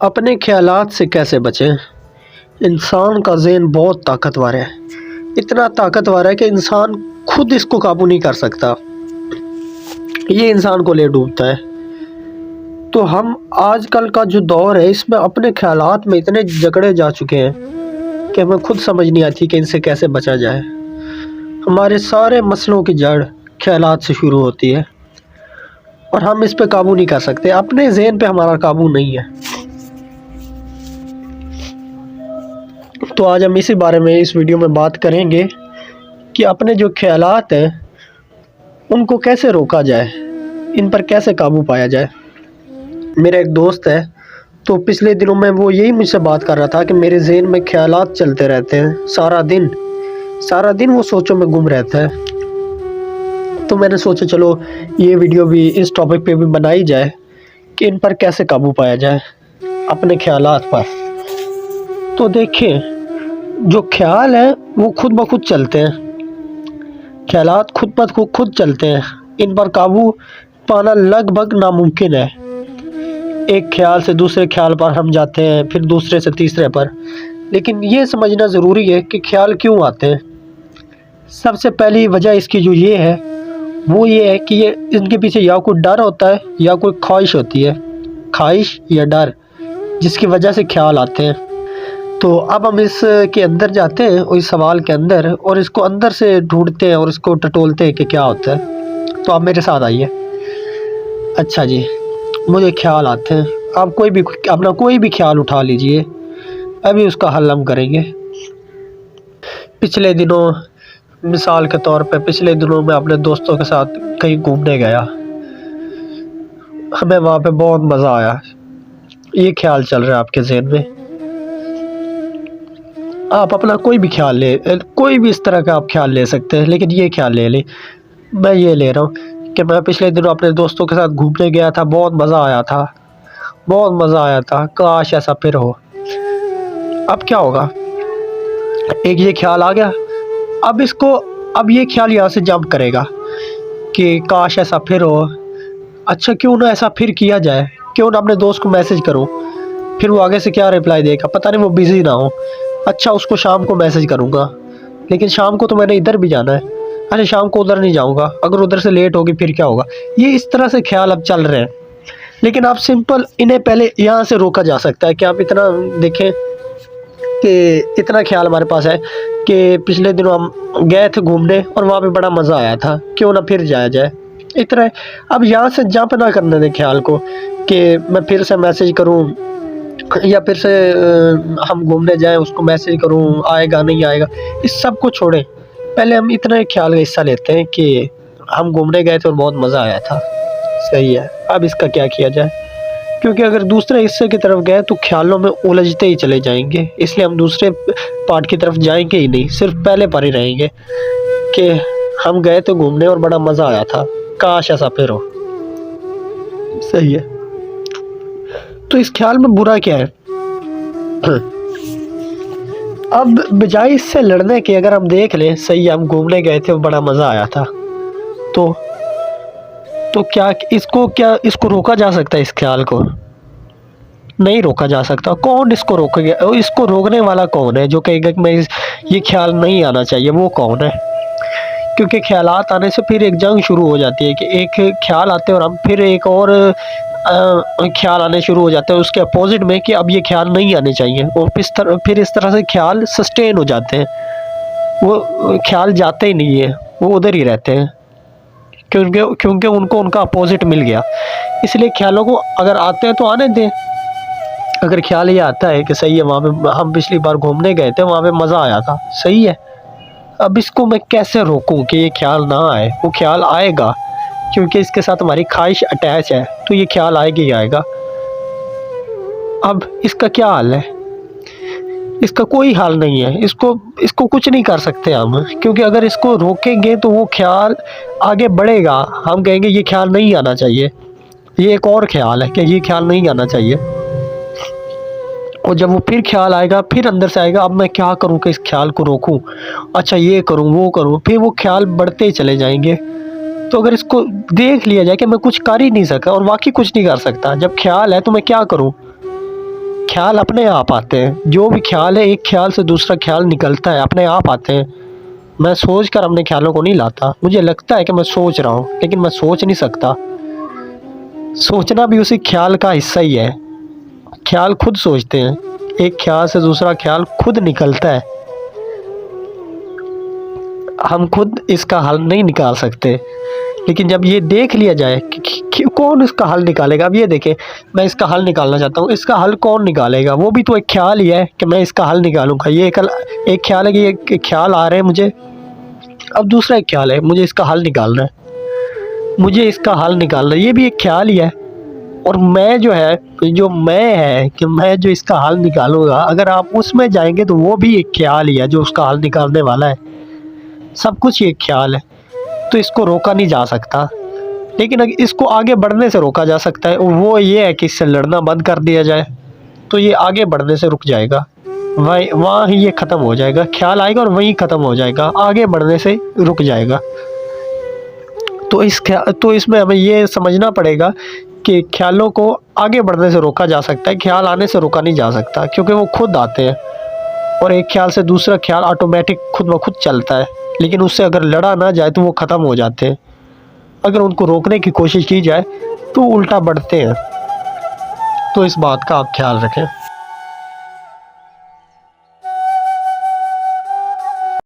अपने ख़यालात से कैसे बचें? इंसान का ज़हन बहुत ताकतवर है। इतना ताकतवर है कि इंसान खुद इसको काबू नहीं कर सकता। ये इंसान को ले डूबता है। तो हम आजकल का जो दौर है इसमें अपने ख़यालात में इतने जकड़े जा चुके हैं कि हमें खुद समझ नहीं आती कि इनसे कैसे बचा जाए। हमारे सारे मसलों की जड़ ख़यालात से शुरू होती है और हम इस पे काबू नहीं कर सकते। अपने ज़हन पे हमारा काबू नहीं है। तो आज हम इसी बारे में इस वीडियो में बात करेंगे कि अपने जो ख़यालात हैं उनको कैसे रोका जाए, इन पर कैसे काबू पाया जाए। मेरा एक दोस्त है, तो पिछले दिनों में वो यही मुझसे बात कर रहा था कि मेरे ज़हन में ख़यालात चलते रहते हैं सारा दिन वो सोचों में गुम रहता है। तो मैंने सोचा चलो ये वीडियो भी इस टॉपिक पे भी बनाई जाए कि इन पर कैसे काबू पाया जाए, अपने ख़यालात पर। तो देखिए, जो ख़्याल है वो खुद ब खुद चलते हैं। ख़यालात खुद ब खुद चलते हैं। इन पर काबू पाना लगभग नामुमकिन है। एक ख़्याल से दूसरे ख़्याल पर हम जाते हैं, फिर दूसरे से तीसरे पर। लेकिन ये समझना ज़रूरी है कि ख़्याल क्यों आते हैं। सबसे पहली वजह इसकी जो ये है वो ये है कि ये इनके पीछे या कोई डर होता है या कोई ख्वाहिश होती है, ख्वाहिश या डर, जिसकी वजह से ख़्याल आते हैं। तो अब हम इसके अंदर जाते हैं, इस सवाल के अंदर, और इसको अंदर से ढूंढते हैं और इसको टटोलते हैं कि क्या होता है। तो आप मेरे साथ आइए। अच्छा जी, मुझे ख्याल आते हैं। आप अपना कोई भी ख्याल उठा लीजिए, अभी उसका हल हम करेंगे। पिछले दिनों, मिसाल के तौर पे, पिछले दिनों मैं अपने दोस्तों के साथ कहीं घूमने गया, हमें वहाँ पे बहुत मज़ा आया। ये ख्याल चल रहा है आपके ज़हन में। आप अपना कोई भी ख्याल ले, कोई भी इस तरह का आप ख्याल ले सकते हैं, लेकिन ये ख्याल ले लें। मैं ये ले रहा हूँ कि मैं पिछले दिनों अपने दोस्तों के साथ घूमने गया था, बहुत मज़ा आया था, काश ऐसा फिर हो। अब क्या होगा, एक ये ख्याल आ गया। अब ये ख्याल यहाँ से जंप करेगा कि काश ऐसा फिर हो। अच्छा, क्यों ना ऐसा फिर किया जाए, क्यों ना अपने दोस्त को मैसेज करूँ। फिर वो आगे से क्या रिप्लाई देगा, पता नहीं, वो बिज़ी ना हो। अच्छा, उसको शाम को मैसेज करूँगा, लेकिन शाम को तो मैंने इधर भी जाना है। अरे शाम को उधर नहीं जाऊँगा, अगर उधर से लेट होगी फिर क्या होगा। ये इस तरह से ख्याल अब चल रहे हैं। लेकिन आप सिंपल इन्हें पहले यहाँ से रोका जा सकता है कि आप इतना देखें कि इतना ख्याल हमारे पास है कि पिछले दिनों हम गए थे घूमने और वहाँ पे बड़ा मज़ा आया था, क्यों ना फिर जाया जाए। इतना अब यहाँ से जंप ना करने दें ख्याल को कि मैं फिर से मैसेज करूँ या फिर से हम घूमने जाएं, उसको मैसेज करूं, आएगा नहीं आएगा। इस सब को छोड़ें, पहले हम इतना ख्याल का हिस्सा लेते हैं कि हम घूमने गए थे और बहुत मज़ा आया था। सही है, अब इसका क्या किया जाए, क्योंकि अगर दूसरे हिस्से की तरफ गए तो ख्यालों में उलझते ही चले जाएंगे। इसलिए हम दूसरे पार्ट की तरफ जाएंगे ही नहीं, सिर्फ पहले पर ही रहेंगे कि हम गए थे घूमने और बड़ा मज़ा आया था, काश ऐसा फिर हो। सही है। तो इस ख्याल में बुरा क्या है? अब बजाय इससे लड़ने के अगर हम देख लें, सही है, हम घूमने गए थे और बड़ा मज़ा आया था, तो क्या इसको रोका जा सकता है? इस ख्याल को नहीं रोका जा सकता। कौन इसको रोकेगा? इसको रोकने वाला कौन है जो कहेगा कि ये ख्याल नहीं आना चाहिए? वो कौन है? क्योंकि ख्यालात आने से फिर एक जंग शुरू हो जाती है कि एक ख्याल आते हैं और हम फिर एक और ख्याल आने शुरू हो जाते हैं उसके अपोजिट में कि अब ये ख्याल नहीं आने चाहिए, और फिर इस तरह से ख्याल सस्टेन हो जाते हैं। वो ख्याल जाते ही नहीं है, वो उधर ही रहते हैं क्योंकि उनको उनका अपोजिट मिल गया। इसलिए ख्यालों को अगर आते हैं तो आने दें। अगर ख्याल ये आता है कि सही है, वहाँ पे हम पिछली बार घूमने गए थे, वहाँ पे मज़ा आया था, सही है, अब इसको मैं कैसे रोकूं कि ये ख्याल ना आए? वो ख्याल आएगा क्योंकि इसके साथ हमारी ख्वाहिश अटैच है, तो ये ख्याल आएगा ही आएगा। अब इसका क्या हल है? इसका कोई हल नहीं है। इसको कुछ नहीं कर सकते हम, क्योंकि अगर इसको रोकेंगे तो वो ख्याल आगे बढ़ेगा। हम कहेंगे ये ख्याल नहीं आना चाहिए, ये एक और ख्याल है कि ये ख्याल नहीं आना चाहिए, और जब वो फिर ख्याल आएगा, फिर अंदर से आएगा, अब मैं क्या करूं कि इस ख्याल को रोकूं, अच्छा ये करूं वो करूं, फिर वो ख्याल बढ़ते ही चले जाएंगे। तो अगर इसको देख लिया जाए कि मैं कुछ कर ही नहीं सका और वाकई कुछ नहीं कर सकता, जब ख्याल है तो मैं क्या करूं? ख्याल अपने आप आते हैं। जो भी ख्याल है, एक ख्याल से दूसरा ख्याल निकलता है, अपने आप आते हैं। मैं सोच कर अपने ख्यालों को नहीं लाता। मुझे लगता है कि मैं सोच रहा हूँ, लेकिन मैं सोच नहीं सकता। सोचना भी उसी ख्याल का हिस्सा ही है। ख्याल खुद सोचते हैं, एक ख्याल से दूसरा ख्याल खुद निकलता है। हम खुद इसका हल नहीं निकाल सकते, लेकिन जब ये देख लिया जाए कि कौन इसका हल निकालेगा। अब ये देखें, मैं इसका हल निकालना चाहता हूँ, इसका हल कौन निकालेगा? वो भी तो एक ख्याल ही है कि मैं इसका हल निकालूंगा। ये एक ख्याल है कि ये ख्याल आ रहे हैं मुझे। अब दूसरा एक ख्याल है, मुझे इसका हल निकालना है, मुझे इसका हल निकालना है, ये भी एक ख्याल ही है। और मैं जो है, जो मैं है कि मैं जो इसका हल निकालूंगा, अगर आप उसमें जाएंगे तो वो भी एक ख्याल ही है जो उसका हल निकालने वाला है। सब कुछ एक ख्याल है, तो इसको रोका नहीं जा सकता। लेकिन अगर इसको आगे बढ़ने से रोका जा सकता है, और वो ये है कि इससे लड़ना बंद कर दिया जाए, तो ये आगे बढ़ने से रुक जाएगा। वहाँ ही ये ख़त्म हो जाएगा। ख्याल आएगा और वहीं ख़त्म हो जाएगा, आगे बढ़ने से रुक जाएगा। तो इसमें हमें ये समझना पड़ेगा कि ख्यालों को आगे बढ़ने से रोका जा सकता है, ख्याल आने से रोका नहीं जा सकता, क्योंकि वो खुद आते हैं। और एक ख्याल से दूसरा ख्याल ऑटोमेटिक खुद ब खुद चलता है, लेकिन उससे अगर लड़ा ना जाए तो वो ख़त्म हो जाते हैं। अगर उनको रोकने की कोशिश की जाए तो उल्टा बढ़ते हैं। तो इस बात का आप ख्याल रखें।